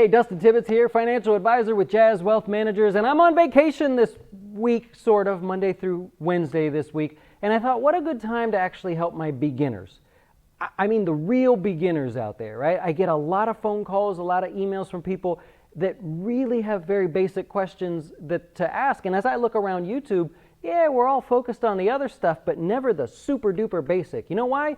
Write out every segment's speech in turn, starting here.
Hey, Dustin Tibbetts here, financial advisor with Jazz Wealth Managers, and I'm on vacation this week, sort of, Monday through Wednesday this week, and I thought, what a good time to actually help my beginners. I mean, the real beginners out there, right? I get a lot of phone calls, a lot of emails from people that really have very basic questions to ask, and as I look around YouTube, yeah, we're all focused on the other stuff, but never the super duper basic. You know why?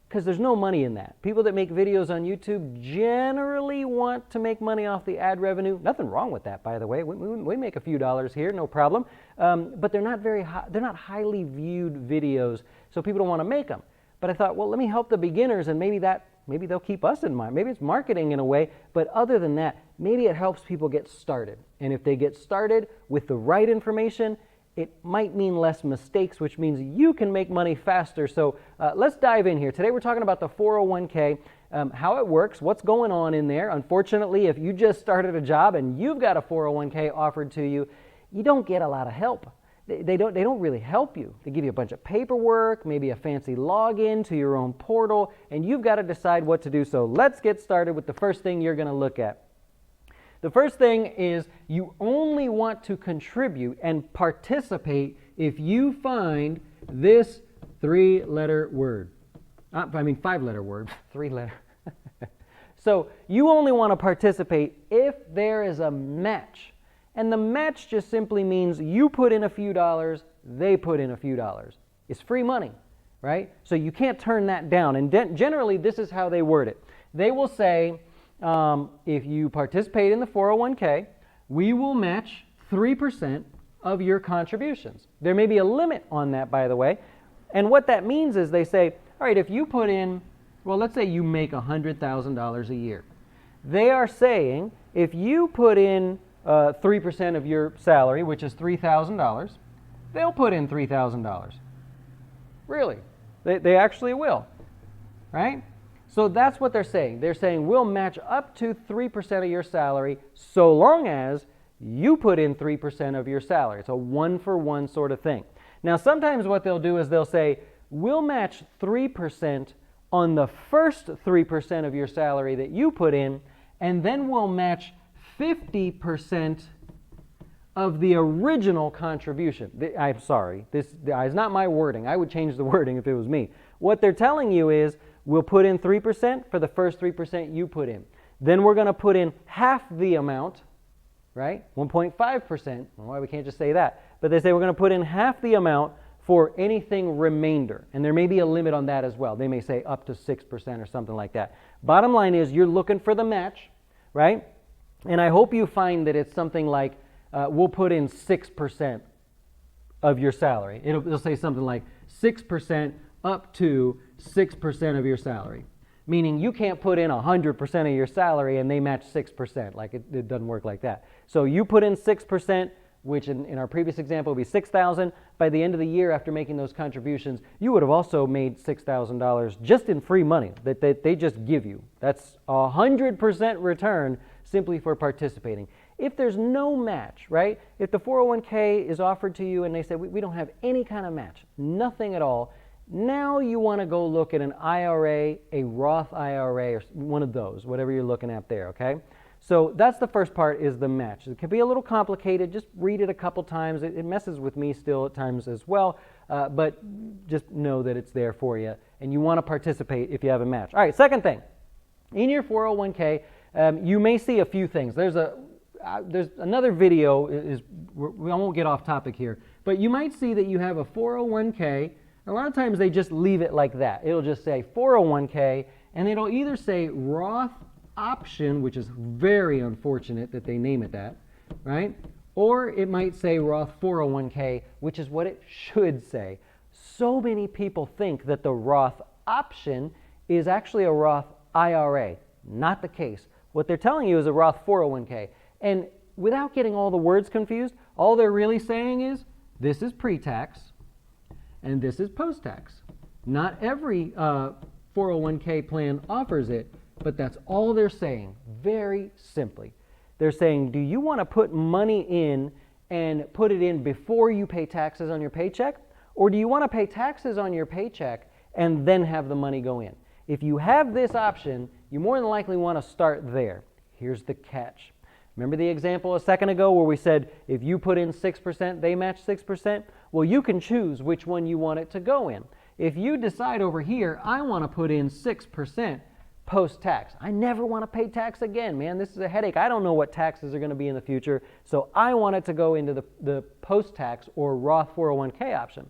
Because there's no money in that. People that make videos on YouTube generally want to make money off the ad revenue. Nothing wrong with that, by the way. We make a few dollars here, no problem. But they're not they're not highly viewed videos, so people don't want to make them. But I thought, well, let me help the beginners, and maybe they'll keep us in mind. Maybe it's marketing in a way, but other than that, maybe it helps people get started. And if they get started with the right information, it might mean less mistakes, which means you can make money faster. So let's dive in here. Today we're talking about the 401k, how it works, what's going on in there. Unfortunately, if you just started a job and you've got a 401k offered to you, you don't get a lot of help. They don't really help you. They give you a bunch of paperwork, maybe a fancy login to your own portal, and you've got to decide what to do. So let's get started with the first thing you're going to look at. The first thing is you only want to contribute and participate if you find this 3-letter word. 5-letter word, 3-letter. So you only want to participate if there is a match. And the match just simply means you put in a few dollars, they put in a few dollars. It's free money, right? So you can't turn that down. And generally, this is how they word it. They will say, if you participate in the 401k, we will match 3% of your contributions. There may be a limit on that, by the way. And what that means is they say, all right, if you put in, well, let's say you make $100,000 a year. They are saying if you put in 3% of your salary, which is $3,000, they'll put in $3,000. Really? They actually will, right? So that's what they're saying. They're saying we'll match up to 3% of your salary so long as you put in 3% of your salary. It's a one-for-one sort of thing. Now, sometimes what they'll do is they'll say we'll match 3% on the first 3% of your salary that you put in, and then we'll match 50% of the original contribution. I'm sorry, this is not my wording. I would change the wording if it was me. What they're telling you is we'll put in 3% for the first 3% you put in. Then we're going to put in half the amount, right? 1.5%. Why we can't just say that? But they say we're going to put in half the amount for anything remainder. And there may be a limit on that as well. They may say up to 6% or something like that. Bottom line is you're looking for the match, right? And I hope you find that it's something like we'll put in 6% of your salary. It'll say something like 6% up to 6% of your salary. Meaning you can't put in 100% of your salary and they match 6%. Like it doesn't work like that. So you put in 6%, which in our previous example would be $6,000. By the end of the year after making those contributions, you would have also made $6,000 just in free money that they just give you. That's 100% return simply for participating. If there's no match, right? If the 401k is offered to you and they say, we don't have any kind of match, nothing at all, now you want to go look at an IRA, a Roth IRA, or one of those, whatever you're looking at there, okay? So that's the first part, is the match. It can be a little complicated. Just read it a couple times. It messes with me still at times as well, but just know that it's there for you, and you want to participate if you have a match. All right, second thing. In your 401k, you may see a few things. There's another video, we won't get off topic here, but you might see that you have a 401k. A lot of times they just leave it like that. It'll just say 401k, and it'll either say Roth option, which is very unfortunate that they name it that, right? Or it might say Roth 401k, which is what it should say. So many people think that the Roth option is actually a Roth IRA. Not the case. What they're telling you is a Roth 401k. And without getting all the words confused, all they're really saying is this is pre-tax and this is post-tax. Not every 401k plan offers it, but that's all they're saying, very simply. They're saying, do you want to put money in and put it in before you pay taxes on your paycheck? Or do you want to pay taxes on your paycheck and then have the money go in? If you have this option, you more than likely want to start there. Here's the catch. Remember the example a second ago where we said if you put in 6%, they match 6%? Well, you can choose which one you want it to go in. If you decide over here, I want to put in 6% post-tax. I never want to pay tax again, man. This is a headache. I don't know what taxes are going to be in the future, so I want it to go into the post-tax or Roth 401k option.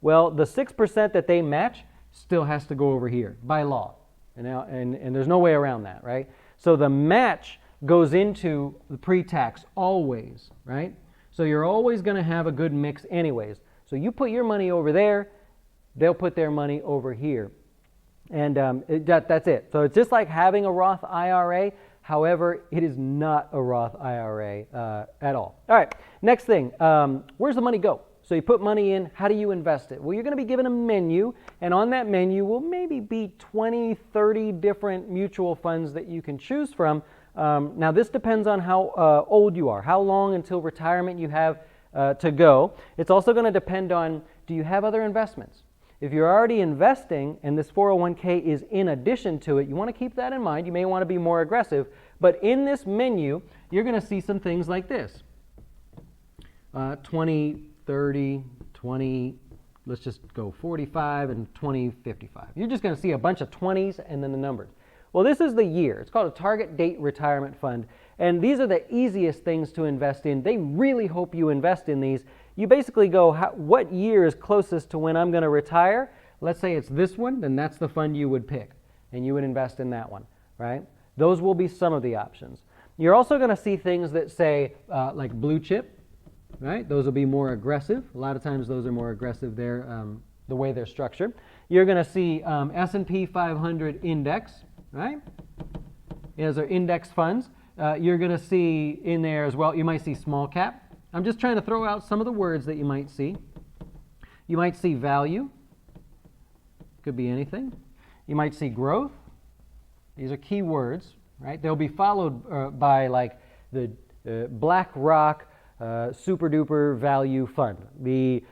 Well, the 6% that they match still has to go over here by law. And there's no way around that, right? So the match goes into the pre-tax always, right? So you're always going to have a good mix anyways. So you put your money over there, they'll put their money over here. And that's it. So it's just like having a Roth IRA. However, it is not a Roth IRA at all. All right, next thing, where's the money go? So you put money in, how do you invest it? Well, you're going to be given a menu, and on that menu will maybe be 20, 30 different mutual funds that you can choose from. Now, this depends on how old you are, how long until retirement you have to go. It's also going to depend on, do you have other investments? If you're already investing and this 401k is in addition to it, you want to keep that in mind. You may want to be more aggressive. But in this menu, you're going to see some things like this. 20, 30, 20, let's just go 45 and 20, 55. You're just going to see a bunch of 20s and then the numbers. Well, this is the year. It's called a target date retirement fund. And these are the easiest things to invest in. They really hope you invest in these. You basically go, what year is closest to when I'm going to retire? Let's say it's this one, then that's the fund you would pick. And you would invest in that one, right? Those will be some of the options. You're also going to see things that say, like blue chip, right? Those will be more aggressive. A lot of times those are more aggressive there, the way they're structured. You're going to see S&P 500 index, right? Those are index funds. You're going to see in there as well, you might see small cap. I'm just trying to throw out some of the words that you might see. You might see value. Could be anything. You might see growth. These are key words, right? They'll be followed by like the BlackRock Super Duper Value Fund, the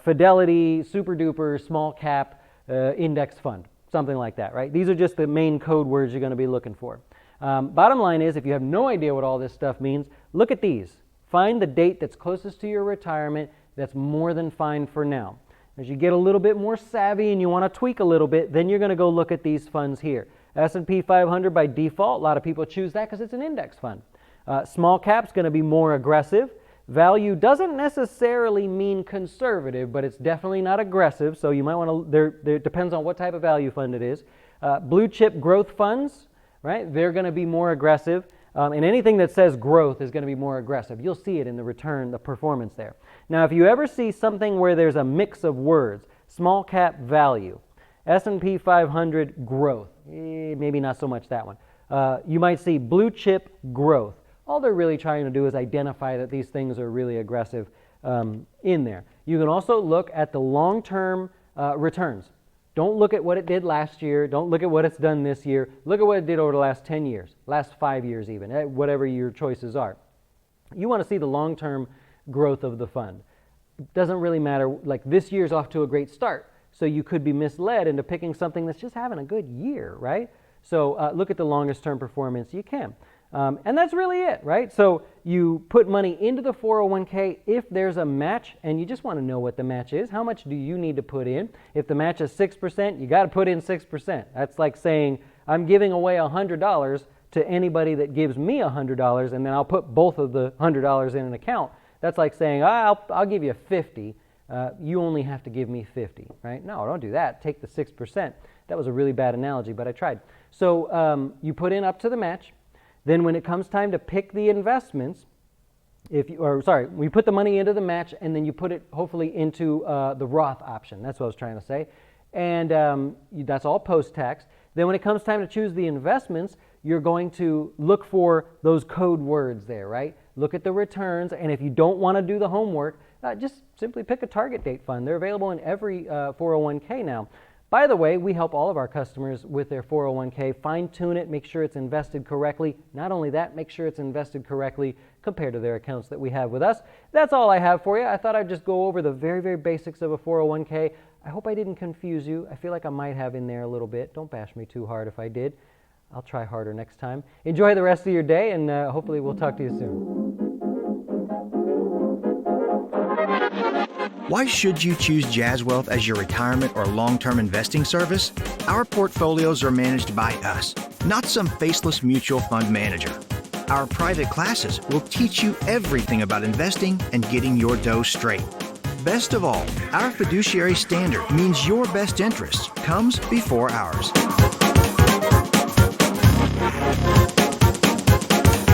Fidelity Super Duper Small Cap Index Fund, something like that, right? These are just the main code words you're going to be looking for. Bottom line is, if you have no idea what all this stuff means, look at these. Find the date that's closest to your retirement. That's more than fine for now. As you get a little bit more savvy and you want to tweak a little bit, then you're going to go look at these funds here. S&P 500 by default, a lot of people choose that because it's an index fund. Small cap's going to be more aggressive. Value doesn't necessarily mean conservative, but it's definitely not aggressive, so you might want to, there depends on what type of value fund it is. Blue chip growth funds, right? They're going to be more aggressive. And anything that says growth is going to be more aggressive. You'll see it in the return, the performance there. Now, if you ever see something where there's a mix of words, small cap value, S&P 500 growth, maybe not so much that one. You might see blue chip growth. All they're really trying to do is identify that these things are really aggressive in there. You can also look at the long-term returns. Don't look at what it did last year. Don't look at what it's done this year. Look at what it did over the last 10 years, last 5 years even, whatever your choices are. You want to see the long-term growth of the fund. It doesn't really matter, like this year's off to a great start, so you could be misled into picking something that's just having a good year, right? So look at the longest term performance you can. And that's really it, right? So you put money into the 401k if there's a match, and you just want to know what the match is. How much do you need to put in? If the match is 6%, you got to put in 6%. That's like saying, I'm giving away $100 to anybody that gives me $100, and then I'll put both of the $100 in an account. That's like saying, I'll give you 50. You only have to give me 50, right? No, don't do that. Take the 6%. That was a really bad analogy, but I tried. So you put in up to the match. Then when it comes time to pick the investments, we put the money into the match, and then you put it hopefully into the Roth option. That's what I was trying to say. And that's all post-tax. Then when it comes time to choose the investments, you're going to look for those code words there, right? Look at the returns, and if you don't want to do the homework, just simply pick a target date fund. They're available in every 401k now. By the way, we help all of our customers with their 401k, fine-tune it, make sure it's invested correctly. Not only that, make sure it's invested correctly compared to their accounts that we have with us. That's all I have for you. I thought I'd just go over the very, very basics of a 401k. I hope I didn't confuse you. I feel like I might have in there a little bit. Don't bash me too hard if I did. I'll try harder next time. Enjoy the rest of your day, and hopefully we'll talk to you soon. Why should you choose Jazz Wealth as your retirement or long-term investing service? Our portfolios are managed by us, not some faceless mutual fund manager. Our private classes will teach you everything about investing and getting your dough straight. Best of all, our fiduciary standard means your best interest comes before ours.